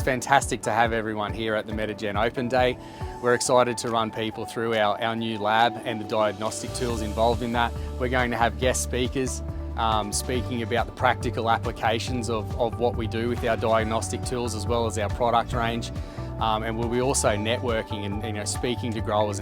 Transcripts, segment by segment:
fantastic to have everyone here at the Metagen Open Day. We're excited to run people through our new lab and the diagnostic tools involved in that. We're going to have guest speakers speaking about the practical applications of what we do with our diagnostic tools as well as our product range. And we'll be also networking and speaking to growers.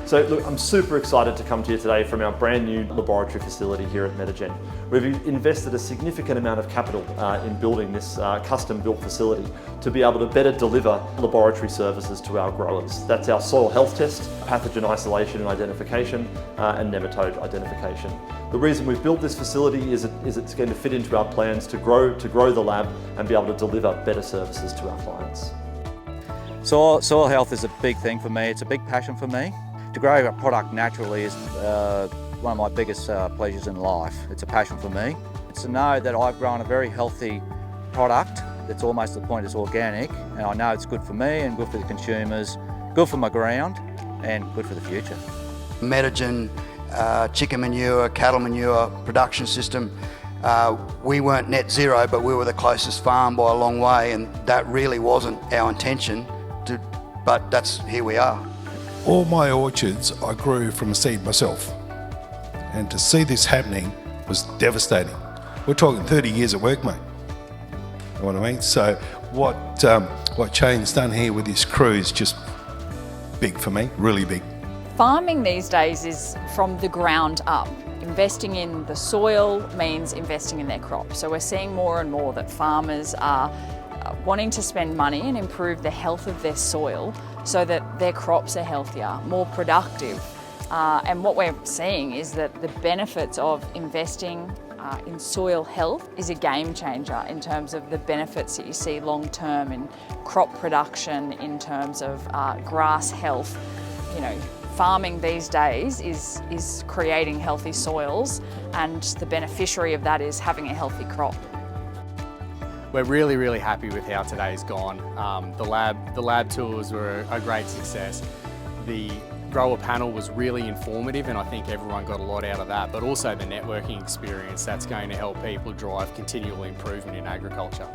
So look, I'm super excited to come to you today from our brand new laboratory facility here at Metagen. We've invested a significant amount of capital in building this custom built facility to be able to better deliver laboratory services to our growers. That's our soil health test, pathogen isolation and identification, and nematode identification. The reason we've built this facility is it's going to fit into our plans to grow the lab and be able to deliver better services to our clients. Soil health is a big thing for me. It's a big passion for me. To grow a product naturally is one of my biggest pleasures in life. It's a passion for me. It's to know that I've grown a very healthy product that's almost to the point it's organic, and I know it's good for me and good for the consumers, good for my ground and good for the future. Metagen chicken manure, cattle manure production system, we weren't net zero, but we were the closest farm by a long way, and that really wasn't our intention, but here we are. All my orchards I grew from a seed myself, and to see this happening was devastating. We're talking 30 years of work, mate. You know what I mean? So what Shane's done here with his crew is just big for me, really big. Farming these days is from the ground up. Investing in the soil means investing in their crops. So we're seeing more and more that farmers are wanting to spend money and improve the health of their soil so that their crops are healthier, more productive. And what we're seeing is that the benefits of investing in soil health is a game changer in terms of the benefits that you see long term in crop production, in terms of grass health. You know, farming these days is creating healthy soils, and the beneficiary of that is having a healthy crop. We're really happy with how today's gone. The lab tours were a great success. The grower panel was really informative, and I think everyone got a lot out of that, but also the networking experience that's going to help people drive continual improvement in agriculture.